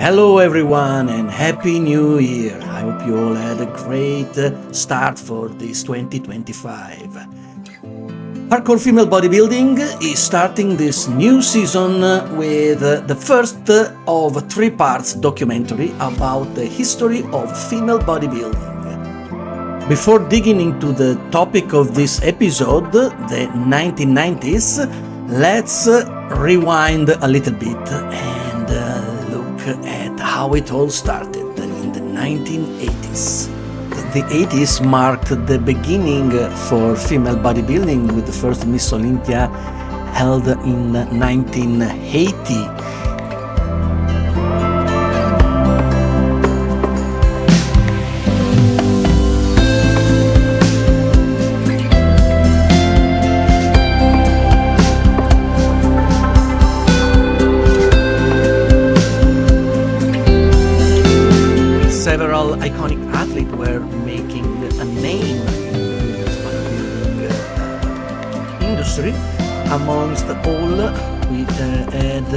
Hello everyone and Happy New Year! I hope you all had a great start for this 2025. Hardcore Female Bodybuilding is starting this new season with the first of 3 parts documentary about the history of female bodybuilding. Before digging into the topic of this episode, the 1990s, let's rewind a little bit and look at how it all started in the 1980s. The 80s marked the beginning for female bodybuilding with the first Miss Olympia held in 1980. Several iconic athletes were making a name in the bodybuilding industry. Amongst all, we had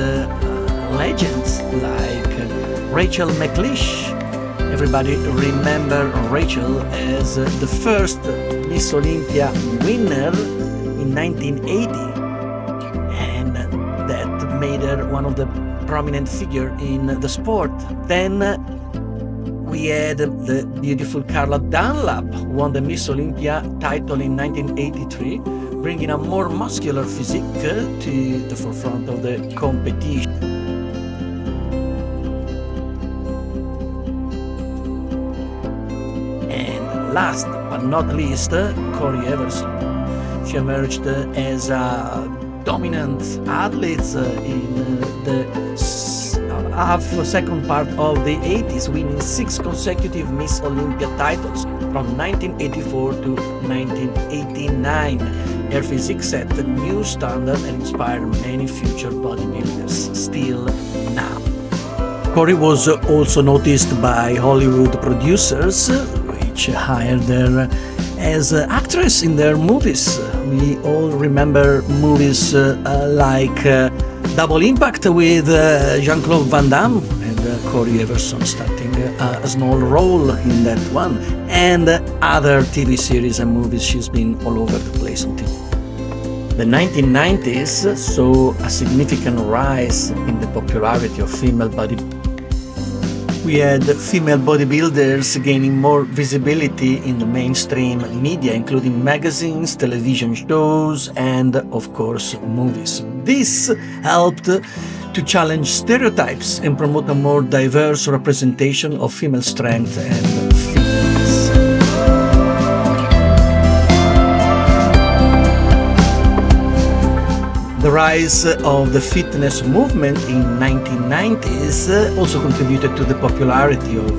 legends like Rachel McLeish. Everybody remember Rachel as the first Miss Olympia winner in 1980, and that made her one of the prominent figure in the sport. Then we had the beautiful Carla Dunlap, who won the Miss Olympia title in 1983, bringing a more muscular physique to the forefront of the competition. And last but not least, Corey Everson. She emerged as a dominant athlete in the second part of the 80s, winning 6 consecutive Miss Olympia titles from 1984 to 1989. Her physique set a new standard and inspired many future bodybuilders still now. Corey was also noticed by Hollywood producers, which hired her as an actress in their movies. We all remember movies like Double Impact with Jean-Claude Van Damme and Corey Everson starting a small role in that one, and other TV series and movies. She's been all over the place until the 1990s saw a significant rise in the popularity of female bodybuilding. We had female bodybuilders gaining more visibility in the mainstream media, including magazines, television shows, and, of course, movies. This helped to challenge stereotypes and promote a more diverse representation of female strength and fitness. The rise of the fitness movement in 1990s also contributed to the popularity of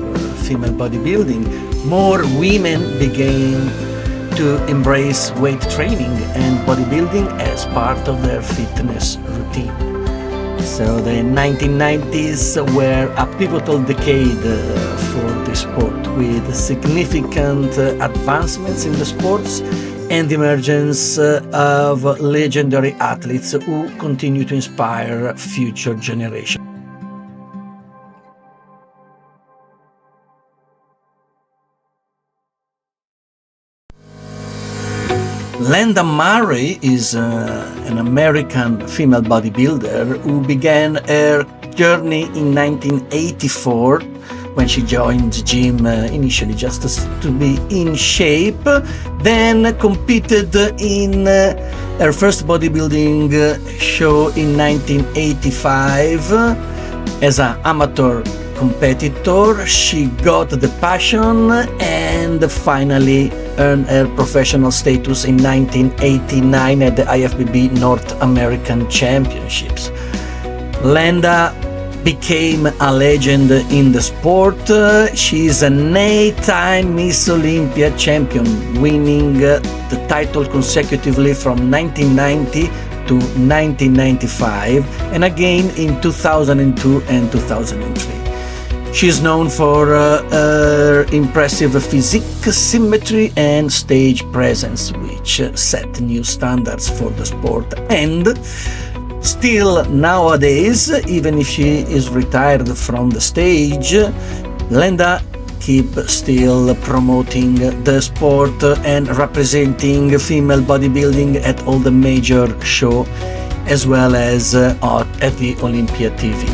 female bodybuilding. More women began to embrace weight training and bodybuilding as part of their fitness routine. So the 1990s were a pivotal decade for the sport, with significant advancements in the sports and the emergence of legendary athletes who continue to inspire future generations. Lenda Murray is an American female bodybuilder who began her journey in 1984 when she joined the gym initially just to be in shape, then competed in her first bodybuilding show in 1985 as an amateur competitor. She got the passion and finally earned her professional status in 1989 at the IFBB North American Championships. Lenda became a legend in the sport. She is an 8-time Miss Olympia champion, winning the title consecutively from 1990 to 1995 and again in 2002 and 2003. She is known for her impressive physique, symmetry and stage presence, which set new standards for the sport, and Still nowadays, even if she is retired from the stage, Lenda keep still promoting the sport and representing female bodybuilding at all the major shows, as well as at the Olympia TV.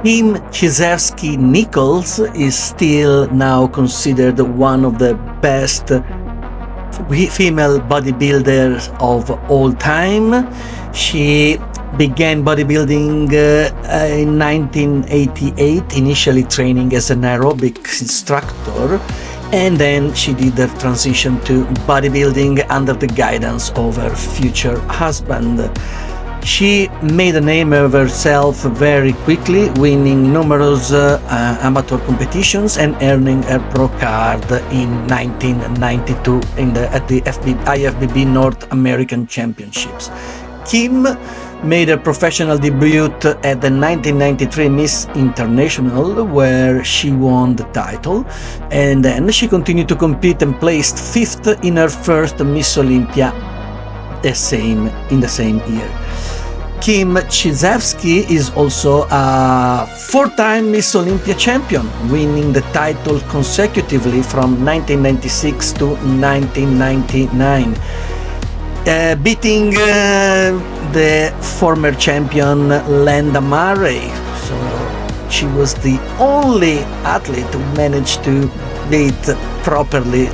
Kim Chizevsky Nichols is still now considered one of the best female bodybuilders of all time. She began bodybuilding in 1988, initially training as an aerobic instructor, and then she did the transition to bodybuilding under the guidance of her future husband. She made a name of herself very quickly, winning numerous amateur competitions and earning a pro card in 1992 at the IFBB North American Championships. Kim made her professional debut at the 1993 Miss International, where she won the title, and then she continued to compete and placed 5th in her first Miss Olympia in the same year. Kim Chizevsky is also a 4-time Miss Olympia champion, winning the title consecutively from 1996 to 1999, beating the former champion Lenda Murray. So she was the only athlete who managed to beat properly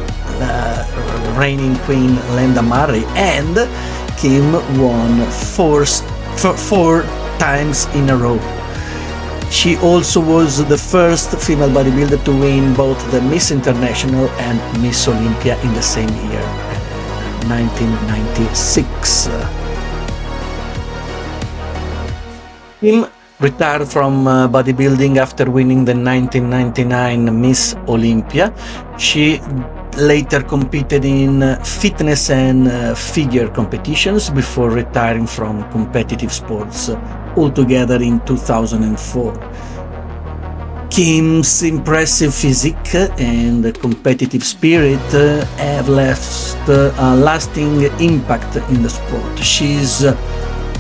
reigning queen Lenda Murray, and Kim won four times in a row. She also was the first female bodybuilder to win both the Miss International and Miss Olympia in the same year, 1996. Kim retired from bodybuilding after winning the 1999 Miss Olympia. She later competed in fitness and figure competitions before retiring from competitive sports altogether in 2004. Kim's impressive physique and competitive spirit have left a lasting impact in the sport. She's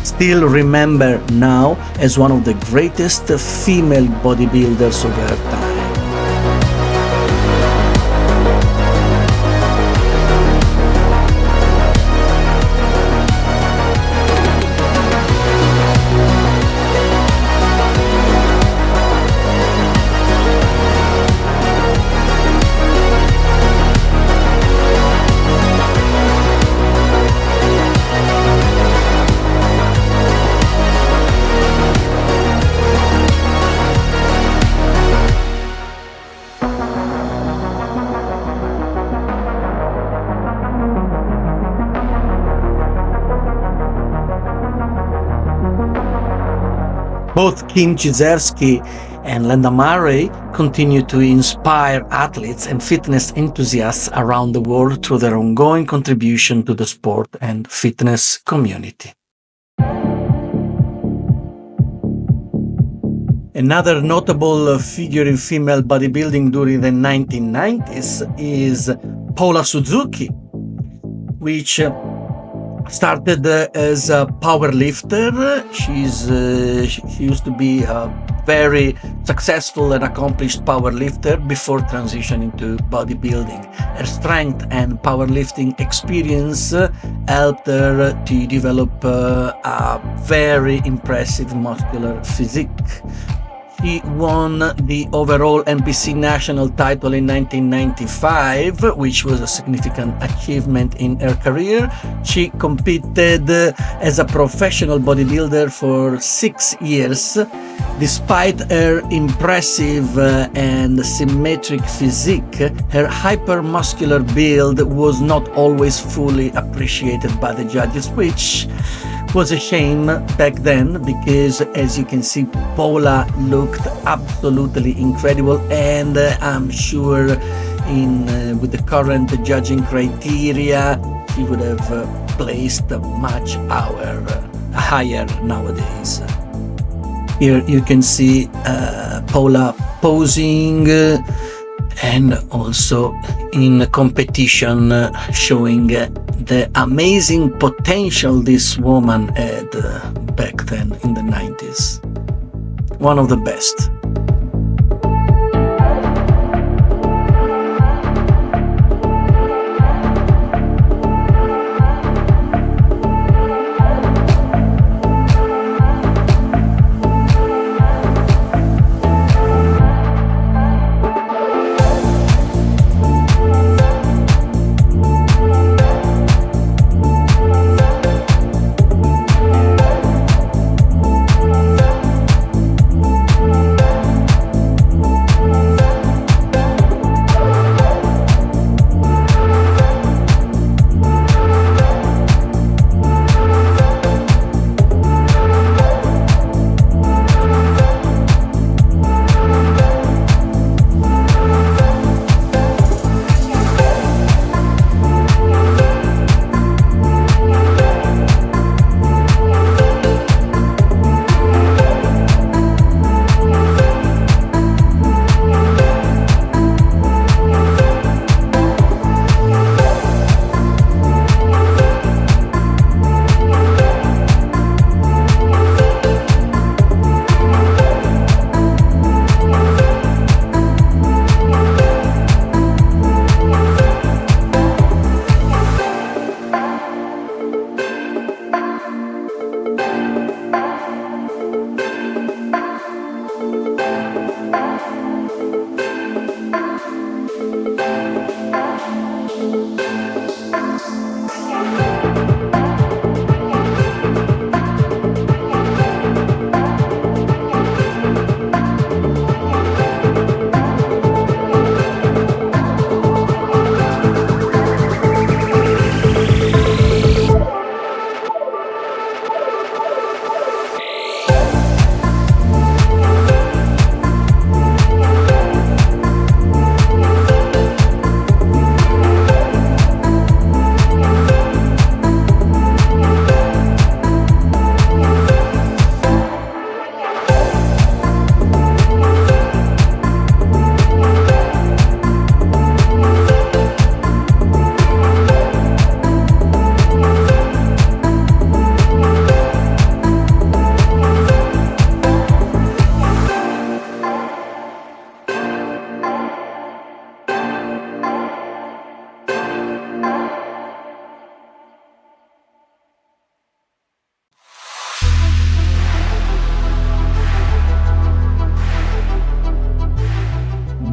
still remembered now as one of the greatest female bodybuilders of her time. Both Kim Chizevsky and Lenda Murray continue to inspire athletes and fitness enthusiasts around the world through their ongoing contribution to the sport and fitness community. Another notable figure in female bodybuilding during the 1990s is Paula Suzuky. which started as a power lifter. She used to be a very successful and accomplished power lifter before transitioning to bodybuilding. Her strength and powerlifting experience helped her to develop a very impressive muscular physique. She won the overall NPC national title in 1995, which was a significant achievement in her career. She competed as a professional bodybuilder for 6 years. Despite her impressive and symmetric physique, her hypermuscular build was not always fully appreciated by the judges, which was a shame back then, because as you can see, Paula looked absolutely incredible, and I'm sure with the current judging criteria she would have placed much higher nowadays. Here you can see Paula posing and also in competition, showing the amazing potential this woman had back then in the 90s. One of the best.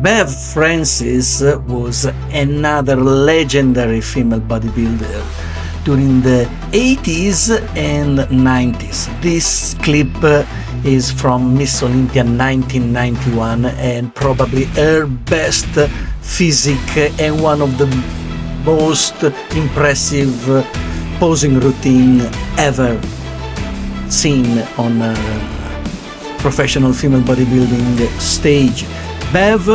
Bev Francis was another legendary female bodybuilder during the 80s and 90s. This clip is from Miss Olympia 1991 and probably her best physique and one of the most impressive posing routine ever seen on a professional female bodybuilding stage. Bev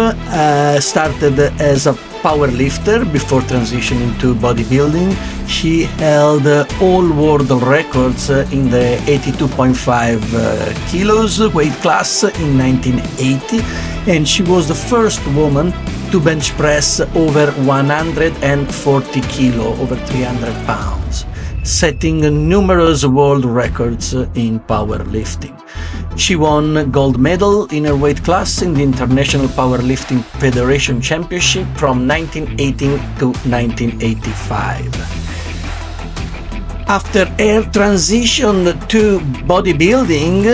started as a power lifter before transitioning to bodybuilding. She held all world records in the 82.5 kilos weight class in 1980, and she was the first woman to bench press over 140 kilo, over 300 pounds, setting numerous world records in powerlifting. She won gold medal in her weight class in the International Powerlifting Federation Championship from 1980 to 1985. After her transition to bodybuilding,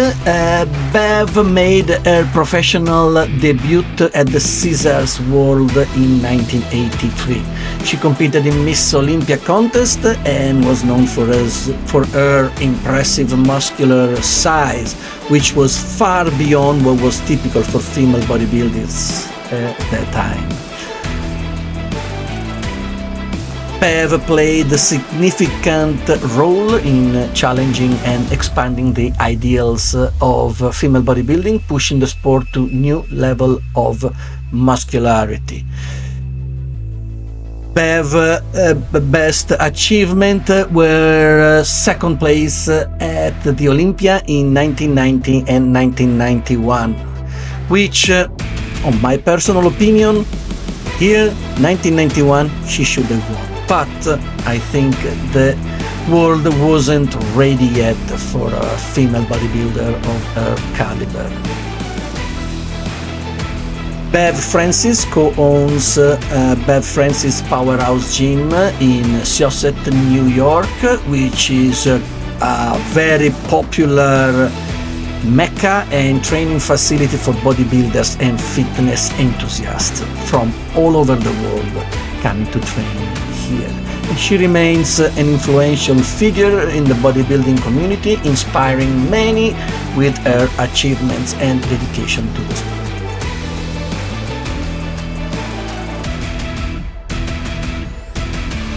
Bev made her professional debut at the Caesars World in 1983. She competed in Miss Olympia contest and was known for her impressive muscular size, which was far beyond what was typical for female bodybuilders at that time. Bev played a significant role in challenging and expanding the ideals of female bodybuilding, pushing the sport to new level of muscularity. Bev's best achievement were second place at the Olympia in 1990 and 1991, which, on my personal opinion, here, 1991, she should have won. But I think the world wasn't ready yet for a female bodybuilder of her caliber. Bev Francis co-owns Bev Francis Powerhouse Gym in Syosset, New York, which is a very popular mecca and training facility for bodybuilders and fitness enthusiasts from all over the world coming to train here. And she remains an influential figure in the bodybuilding community, inspiring many with her achievements and dedication to the sport.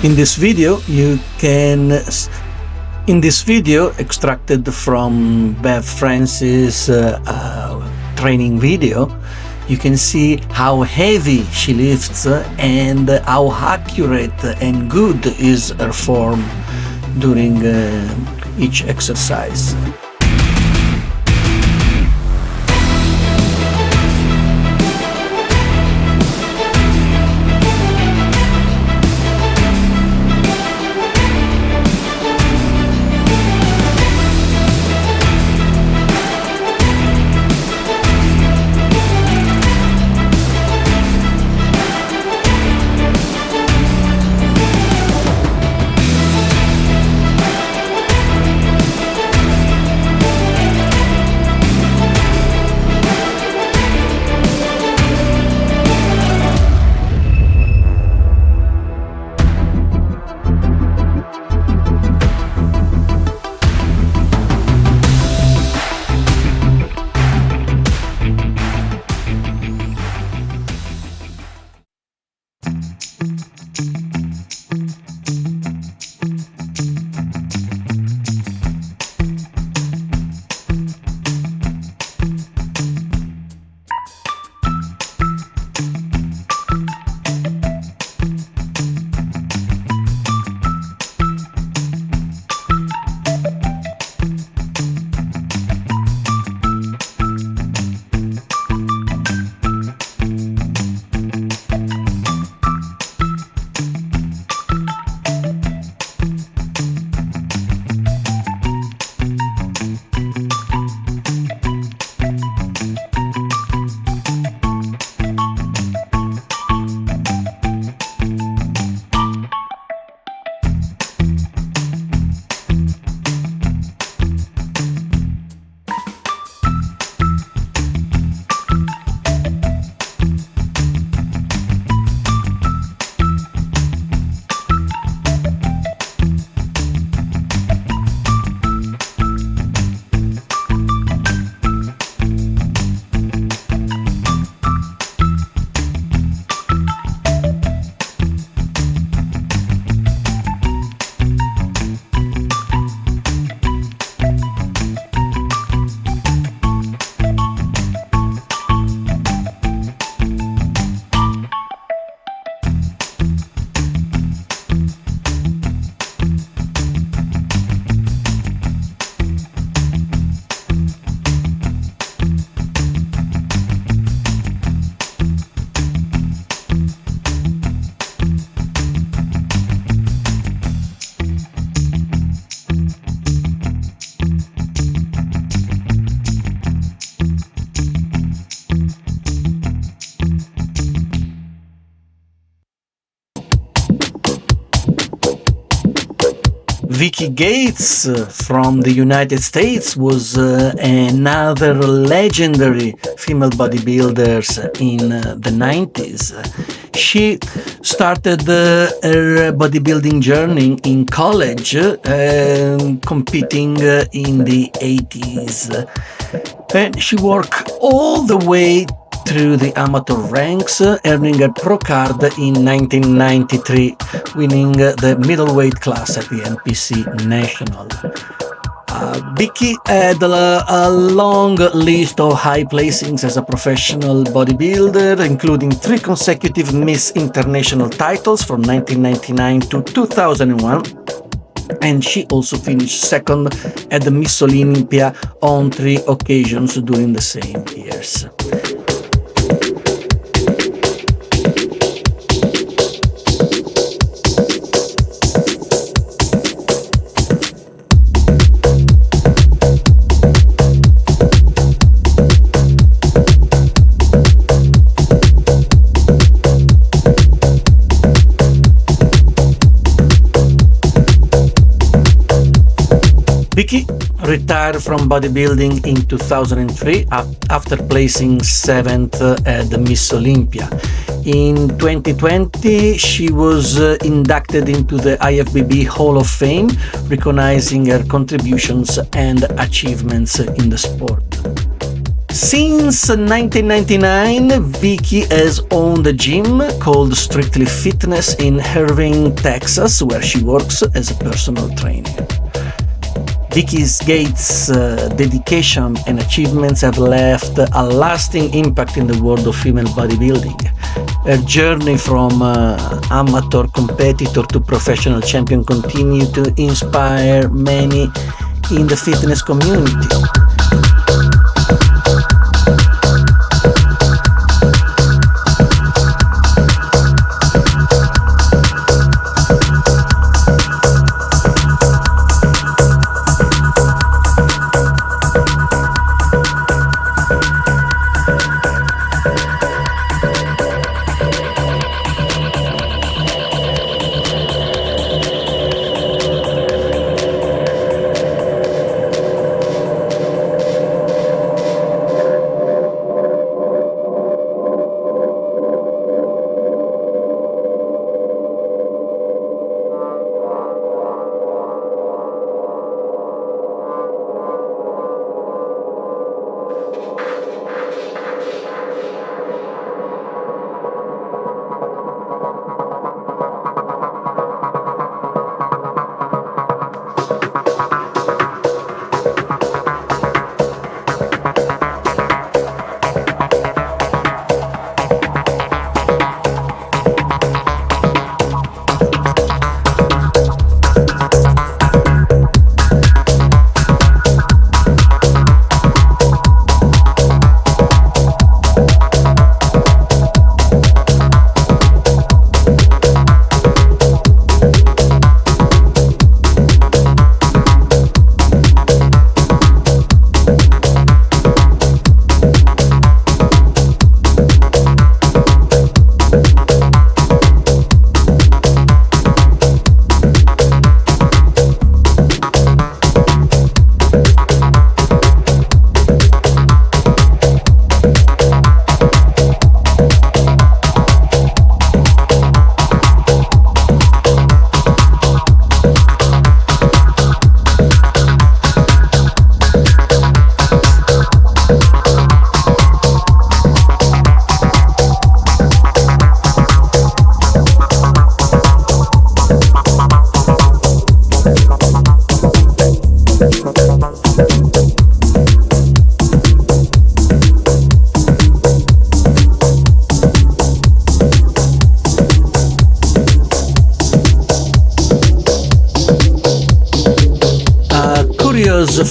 In this video extracted from Bev Francis' training video, you can see how heavy she lifts and how accurate and good is her form during each exercise. Vickie Gates from the United States was another legendary female bodybuilder in the 90s. She started her bodybuilding journey in college, competing in the 80s. And she worked all the way through the amateur ranks, earning a pro card in 1993, winning the middleweight class at the NPC National. Vickie had a long list of high placings as a professional bodybuilder, including 3 consecutive Miss International titles from 1999 to 2001. And she also finished second at the Miss Olympia on 3 occasions during the same years. Vickie retired from bodybuilding in 2003 after placing 7th at the Miss Olympia. In 2020, she was inducted into the IFBB Hall of Fame, recognizing her contributions and achievements in the sport. Since 1999, Vickie has owned a gym called Strictly Fitness in Irving, Texas, where she works as a personal trainer. Vickie Gates' dedication and achievements have left a lasting impact in the world of female bodybuilding. Her journey from amateur competitor to professional champion continues to inspire many in the fitness community.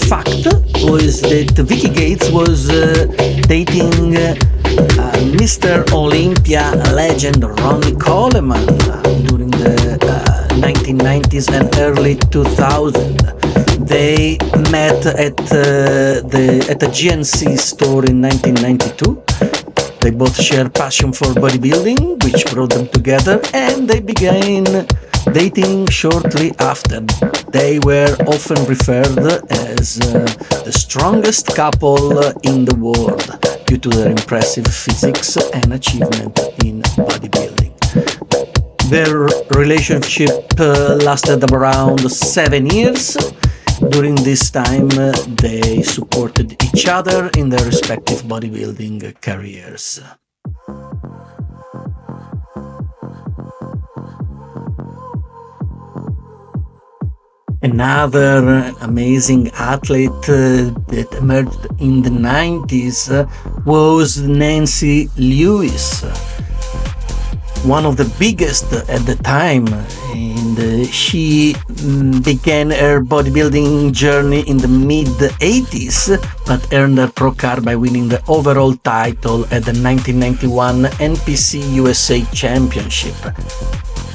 Fact was that Vickie Gates was dating Mr. Olympia legend Ronnie Coleman during the 1990s and early 2000s. They met at a GNC store in 1992. They both share passion for bodybuilding, which brought them together, and they began Dating shortly after, they were often referred as the strongest couple in the world due to their impressive physiques and achievement in bodybuilding. Their relationship lasted around 7 years. During this time, they supported each other in their respective bodybuilding careers. Another amazing athlete that emerged in the 90s was Yaxeni Lewis, one of the biggest at the time, and she began her bodybuilding journey in the mid-80s, but earned her pro card by winning the overall title at the 1991 NPC USA Championship.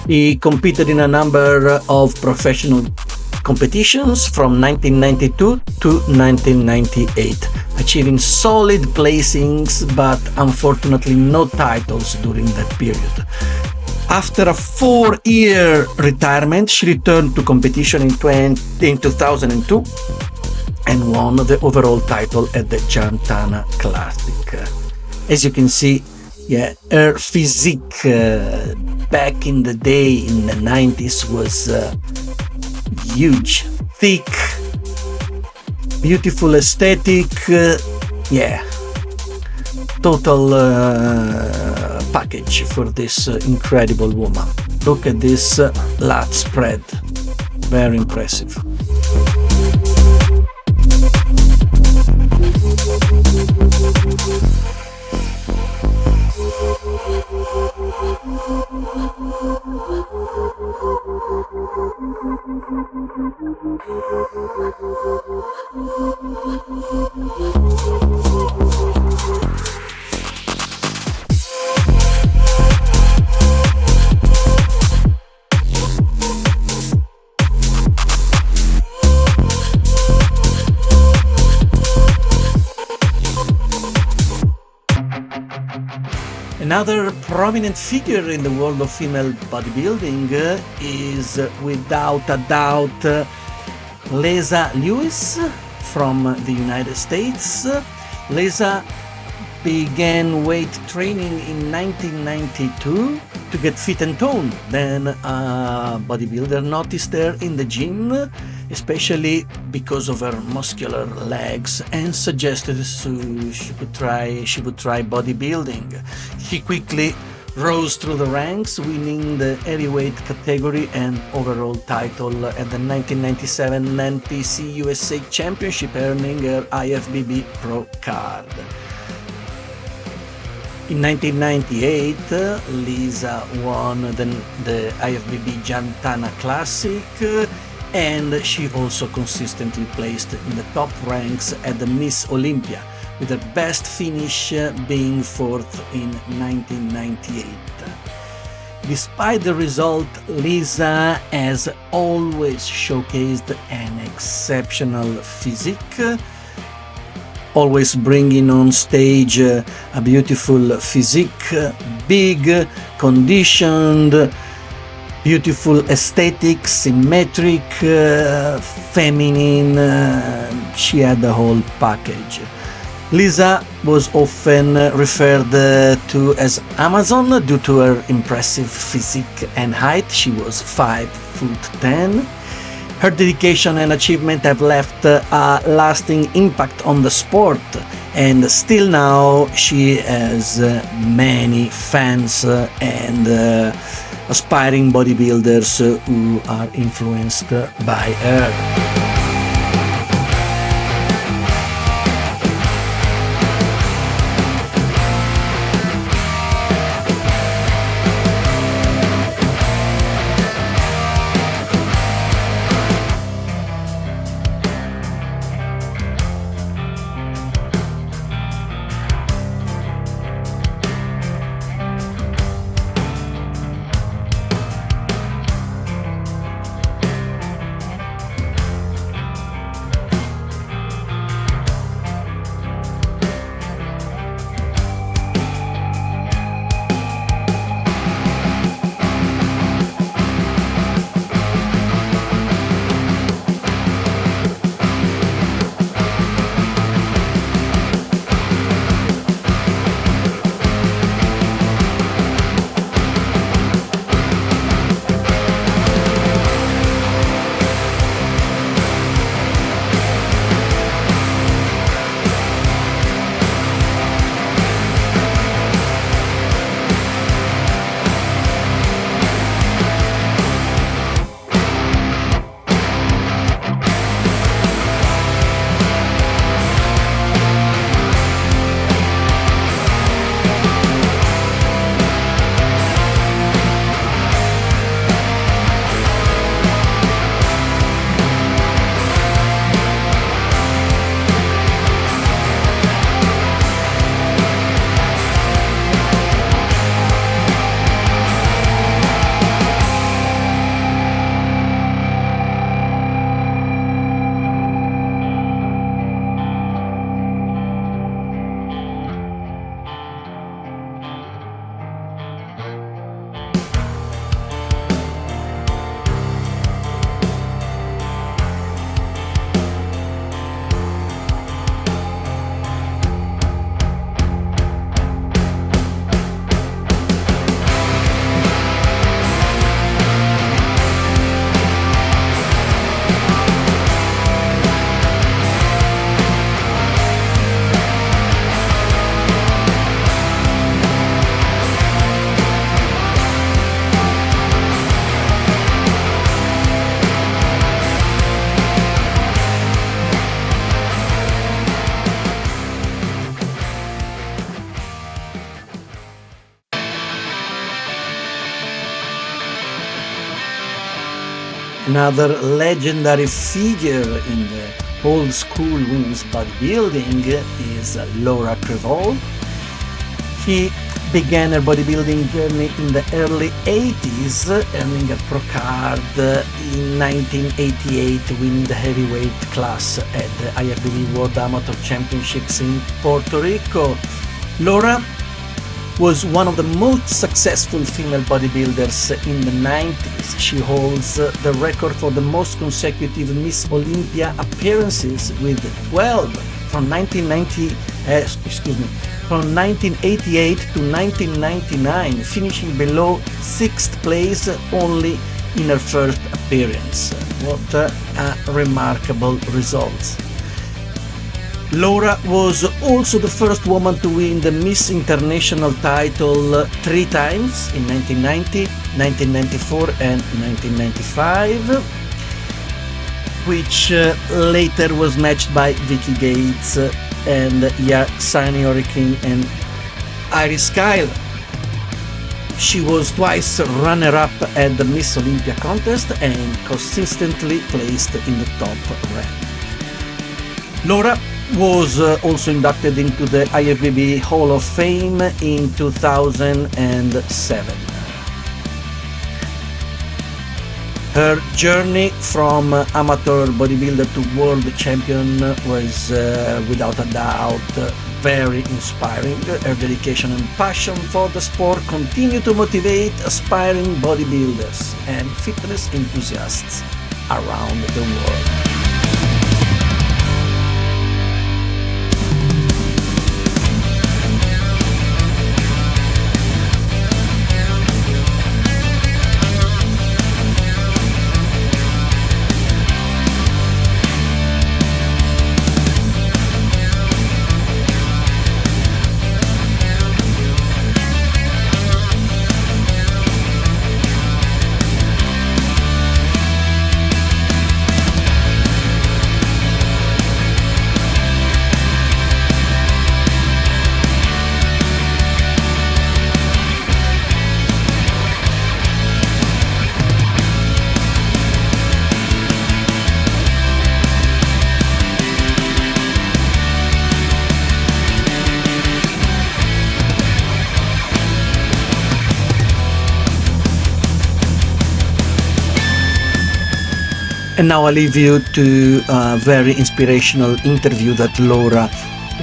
He competed in a number of professional competitions from 1992 to 1998, achieving solid placings but unfortunately no titles during that period. After a 4-year retirement, she returned to competition in 2002 and won the overall title at the Jantana Classic. As you can see, her physique back in the day in the 90s was huge, thick, beautiful aesthetic, total package for this incredible woman. Look at this lat spread, very impressive. Another prominent figure in the world of female bodybuilding is without a doubt Lesa Lewis from the United States. Lesa began weight training in 1992 to get fit and toned. Then a bodybuilder noticed her in the gym, especially because of her muscular legs, and suggested she would try bodybuilding. She quickly rose through the ranks, winning the heavyweight category and overall title at the 1997 NPC USA Championship, earning her IFBB Pro card. In 1998, Lesa won the IFBB Jantana Classic, and she also consistently placed in the top ranks at the Miss Olympia, with her best finish being 4th in 1998. Despite the result, Lesa has always showcased an exceptional physique, always bringing on stage a beautiful physique, big, conditioned, beautiful aesthetic, symmetric, feminine. She had the whole package. Lesa was often referred to as Amazon due to her impressive physique and height. She was 5'10". Her dedication and achievement have left a lasting impact on the sport, and still now she has many fans and aspiring bodybuilders who are influenced by her. Another legendary figure in the old school women's bodybuilding is Laura Creavalle. She began her bodybuilding journey in the early 80s, earning a pro card in 1988, winning the heavyweight class at the IFBB World Amateur Championships in Puerto Rico. Laura was one of the most successful female bodybuilders in the 90s. She holds the record for the most consecutive Miss Olympia appearances with 12 from 1988 to 1999, finishing below 6th place only in her first appearance. What a remarkable result. Laura was also the first woman to win the Miss International title 3 times in 1990, 1994 and 1995, which later was matched by Vickie Gates and Yaxeni Oriquen and Iris Kyle. She was twice runner-up at the Miss Olympia contest and consistently placed in the top rank. Laura was also inducted into the IFBB Hall of Fame in 2007. Her journey from amateur bodybuilder to world champion was without a doubt very inspiring. Her dedication and passion for the sport continue to motivate aspiring bodybuilders and fitness enthusiasts around the world. And now I leave you to a very inspirational interview that Laura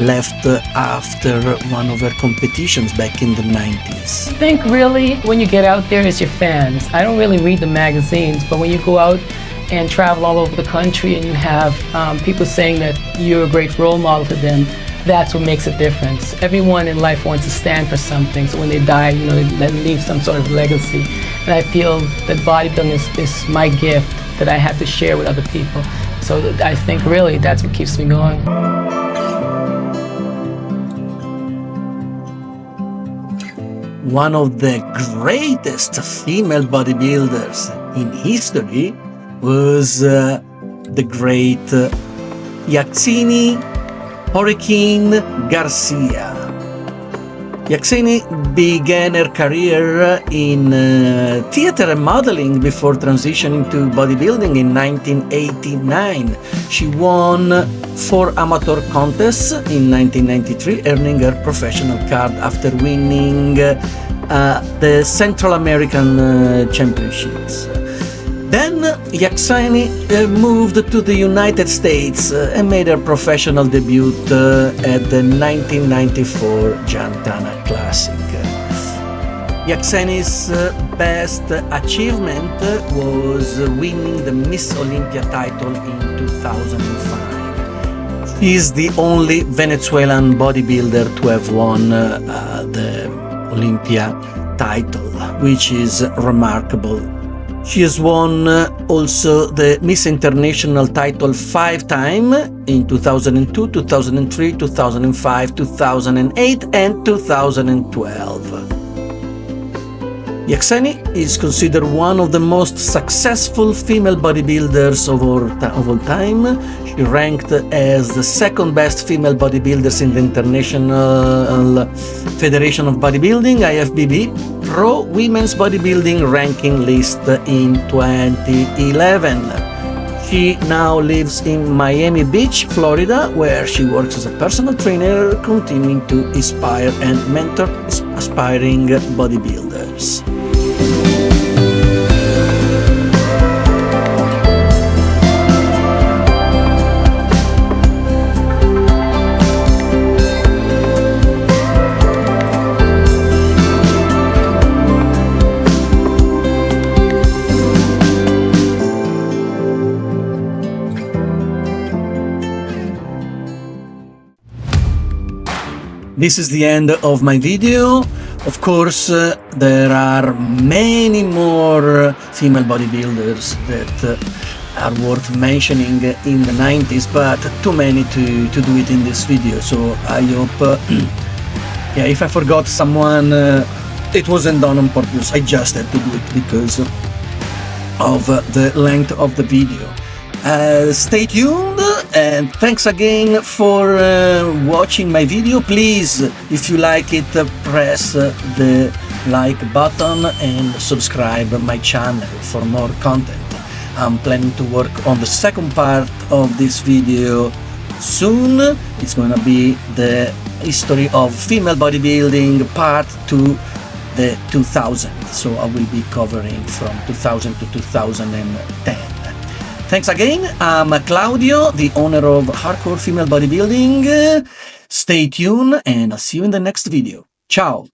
left after one of her competitions back in the 90s. I think really when you get out there is your fans. I don't really read the magazines, but when you go out and travel all over the country and you have people saying that you're a great role model to them, that's what makes a difference. Everyone in life wants to stand for something, so when they die, you know, they leave some sort of legacy. And I feel that bodybuilding is my gift that I have to share with other people. So I think really that's what keeps me going. One of the greatest female bodybuilders in history was the great Yaxeni Oriquen Garcia. Yaxeni began her career in theater and modeling before transitioning to bodybuilding in 1989. She won 4 amateur contests in 1993, earning her professional card after winning the Central American Championships. Then Yaxeni moved to the United States and made her professional debut at the 1994 Jantana Classic. Yaxeni's best achievement was winning the Miss Olympia title in 2005. She is the only Venezuelan bodybuilder to have won the Olympia title, which is remarkable. She has won also the Miss International title 5 times in 2002, 2003, 2005, 2008 and 2012. Yaxeni is considered one of the most successful female bodybuilders of all time. She ranked as the second best female bodybuilders in the International Federation of Bodybuilding, IFBB. Pro Women's Bodybuilding ranking list in 2011. She now lives in Miami Beach, Florida, where she works as a personal trainer, continuing to inspire and mentor aspiring bodybuilders. This is the end of my video. Of course, there are many more female bodybuilders that are worth mentioning in the 90s, but too many to do it in this video. So I hope, yeah, if I forgot someone, it wasn't done on purpose. I just had to do it because of the length of the video. Stay tuned, and thanks again for watching my video. Please, if you like it, press the like button and subscribe my channel for more content. I'm planning to work on the second part of this video soon. It's gonna be the history of female bodybuilding part to the 2000s, so I will be covering from 2000 to 2010. Thanks again. I'm Claudio, the owner of Hardcore Female Bodybuilding. Stay tuned and I'll see you in the next video. Ciao!